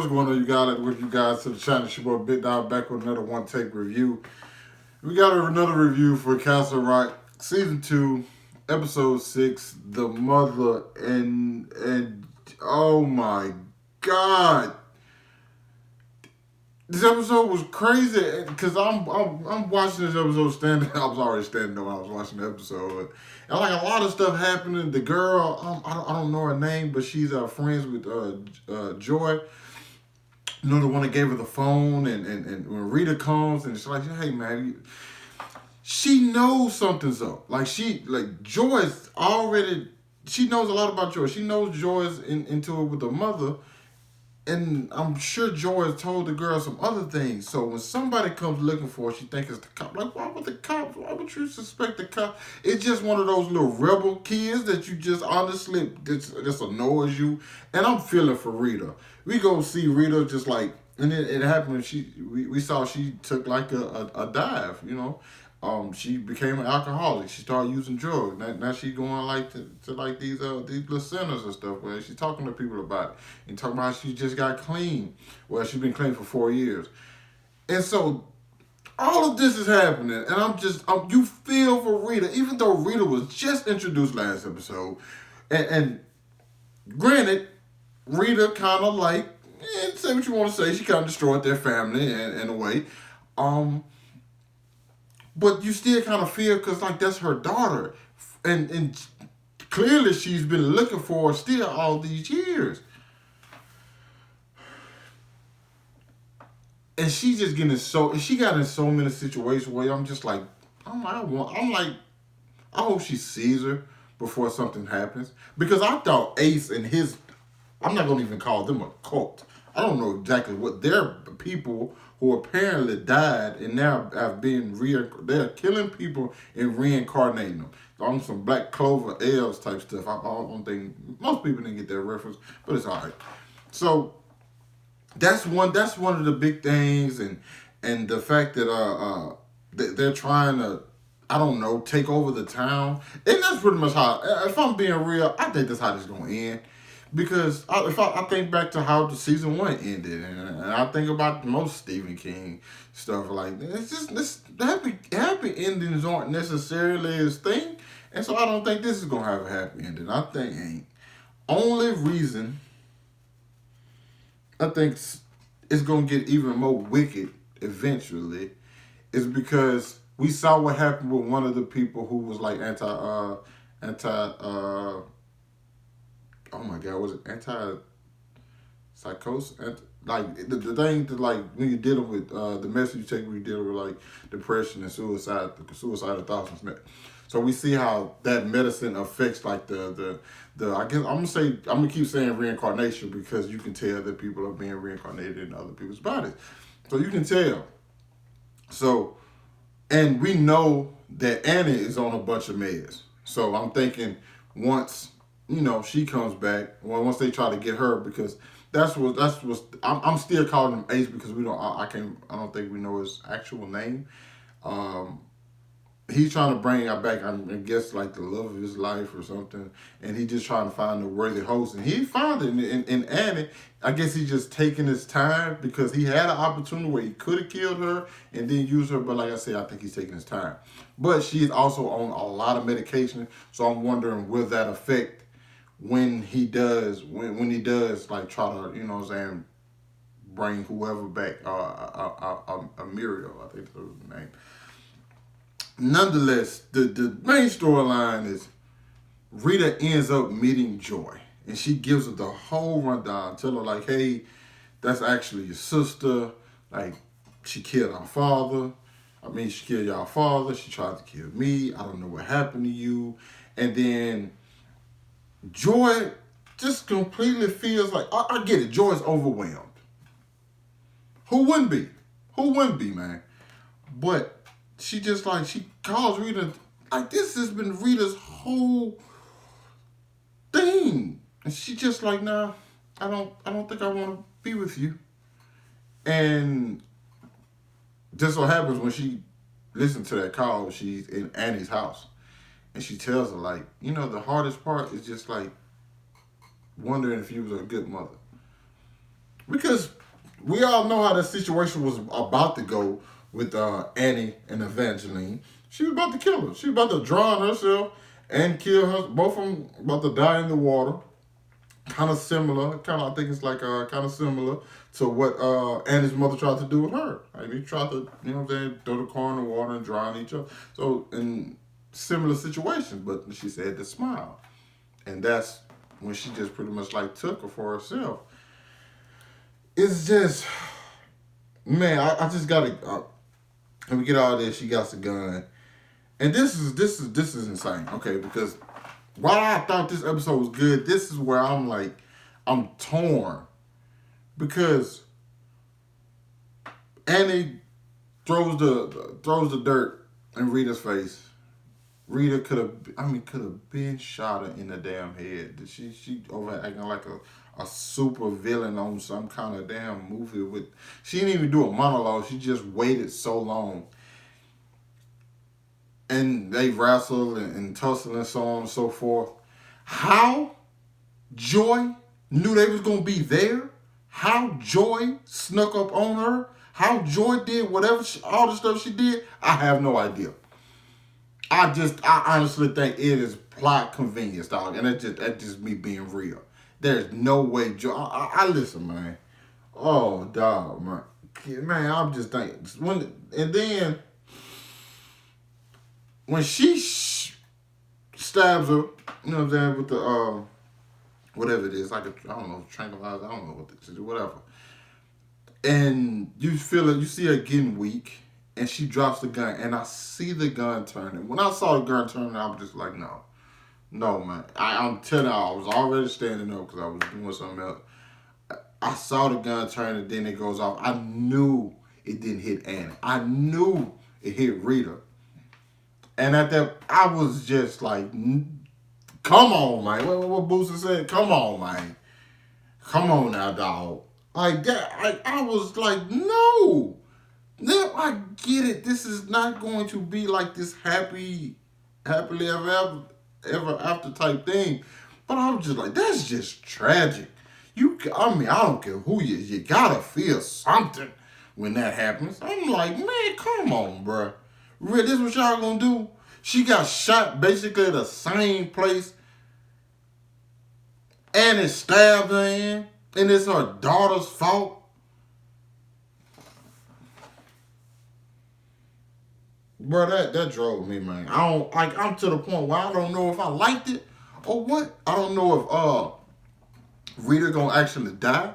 what's going on, you guys? With you guys to the channel, it's your boy Big Dog back with another one take review. We got another review for Cashapp season 2, episode 6, The Mother, and oh my god, this episode was crazy because I'm watching this episode standing. I was already standing when I was watching the episode, and like a lot of stuff happening. The girl, I don't know her name, but she's friends with Joy. You know, the one that gave her the phone, and when Rita comes and she's like, "Hey man," she knows something's up. Like Joy's already. She knows a lot about Joy. She knows Joy's into it with the mother. And I'm sure Joy has told the girl some other things. So when somebody comes looking for her, she thinks it's the cop. Like, why would the cops? Why would you suspect the cop? It's just one of those little rebel kids that you just honestly just annoys you. And I'm feeling for Rita. We go see Rita just like, and it happened. We saw she took like a dive, you know. She became an alcoholic. She started using drugs. Now she going like to like these little centers and stuff where she's talking to people about it and talking about how she just got clean. Well, she's been clean for 4 years, and so all of this is happening, and you feel for Rita, even though Rita was just introduced last episode, and granted, Rita kind of like say what you want to say. She kind of destroyed their family in a way. But you still kind of feel because like that's her daughter, and clearly she's been looking for her still all these years, and she's just getting she got in so many situations where I'm like, I hope she sees her before something happens, because I thought Ace and his, I'm not gonna even call them a cult. I don't know exactly what they're people who apparently died and now have been they're killing people and reincarnating them. On some Black Clover elves type stuff. I don't think most people didn't get that reference, but it's all right. So that's one of the big things, and the fact that they're trying to, I don't know, take over the town. And that's pretty much how, if I'm being real, I think that's how this is going to end. Because if I think back to how the season 1 ended, and I think about most Stephen King stuff like that, it's just this happy endings aren't necessarily his thing, and so I don't think this is gonna have a happy ending. I think ain't. Only reason I think it's gonna get even more wicked eventually is because we saw what happened with one of the people who was like anti oh my god, was it anti-psychosis? Like the thing that, like, when you're dealing with the message you take when you're dealing with like depression and suicidal thoughts and stuff. So we see how that medicine affects like the I guess I'm gonna keep saying reincarnation, because you can tell that people are being reincarnated in other people's bodies. So you can tell. So, and we know that Annie is on a bunch of meds. So I'm thinking once, you know, she comes back, well, once they try to get her, because I'm still calling him Ace because we don't, I don't think we know his actual name. He's trying to bring her back, I guess, like the love of his life or something, and he's just trying to find a worthy host, and he found it in Annie. I guess he's just taking his time because he had an opportunity where he could have killed her and then used her, but like I said, I think he's taking his time. But she's also on a lot of medication, so I'm wondering, will that affect when he does like try to, you know what I'm saying, bring whoever back, Muriel, I think that's her name. Nonetheless, the main storyline is Rita ends up meeting Joy, and she gives her the whole rundown, tell her like, hey, that's actually your sister, like she killed our father. She killed y'all father, she tried to kill me, I don't know what happened to you. And then Joy just completely feels like, I get it, Joy's overwhelmed. Who wouldn't be? Who wouldn't be, man? But she just like, she calls Rita, like this has been Rita's whole thing. And she just like, nah, I don't think I want to be with you. And just so happens when she listens to that call, she's in Annie's house. And she tells her, like, you know, the hardest part is just like wondering if you was a good mother. Because we all know how the situation was about to go with Annie and Evangeline. She was about to kill her. She was about to drown herself and kill her. Both of them about to die in the water. Kind of similar. I think it's like kind of similar to what Annie's mother tried to do with her. Like, they tried to, you know what I'm saying, throw the car in the water and drown each other. So, in similar situations, but she said to smile. And that's when she just pretty much like took her for herself. It's just, man, I just gotta, and we get all this, she got the gun. And this is insane, okay? Because while I thought this episode was good, this is where I'm like, I'm torn. Because Annie throws the dirt in Rita's face. Rita could have been shot her in the damn head. She over acting like a super villain on some kind of damn movie with. She didn't even do a monologue. She just waited so long. And they wrestled and tussled and so on and so forth. How Joy knew they was gonna be there? How Joy snuck up on her? How Joy did whatever all the stuff she did? I have no idea. I honestly think it is plot convenience, dog, and that's just me being real. There's no way Joy. I listen, man. Oh, dog, man, I'm just thinking and then when she stabs her, you know what I'm saying, with the whatever it is, like I don't know, tranquilizer, I don't know what this is, whatever. And you feel it, you see her getting weak, and she drops the gun, and I see the gun turning. When I saw the gun turning, I was just like, no, man. I'm telling you, I was already standing up because I was doing something else. I saw the gun turn, and then it goes off. I knew it didn't hit Annie. I knew it hit Rita. And at that, I was just like, come on, man. What Booster said? Come on, man. Come on now, dog. Like that, I was like, no. Now I get it. This is not going to be like this happily ever after type thing. But I was just like, that's just tragic. I don't care who you gotta feel something when that happens. I'm like, man, come on, bro. Really, this what y'all gonna do? She got shot basically the same place and it stabbed her in, and it's her daughter's fault. Bro, that drove me, man. I'm to the point where I don't know if I liked it or what. I don't know if Rita gonna actually die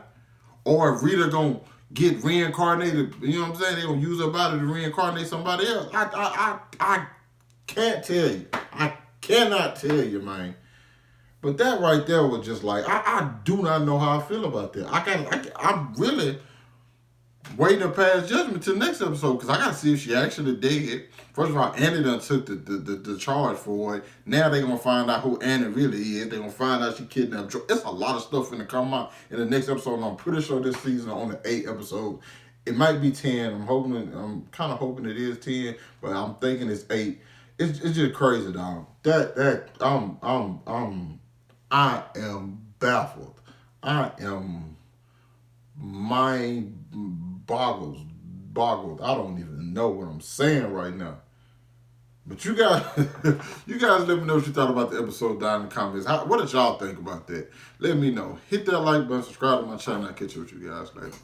or if Rita gonna get reincarnated. You know what I'm saying? They gonna use her body to reincarnate somebody else. I can't tell you. I cannot tell you, man. But that right there was just like, I do not know how I feel about that. I'm really waiting to pass judgment to the next episode because I got to see if she actually did. First of all, Annie done took the charge for it. Now they're going to find out who Annie really is. They're going to find out she kidnapped Joy. It's a lot of stuff going to come out in the next episode. And I'm pretty sure this season only 8 episodes. It might be 10. I'm kind of hoping it is 10, but I'm thinking it's 8. It's just crazy, dog. I am baffled. I am mind boggled. I don't even know what I'm saying right now. But you guys, let me know what you thought about the episode down in the comments. What did y'all think about that? Let me know. Hit that like button, subscribe to my channel. I'll catch you with you guys later.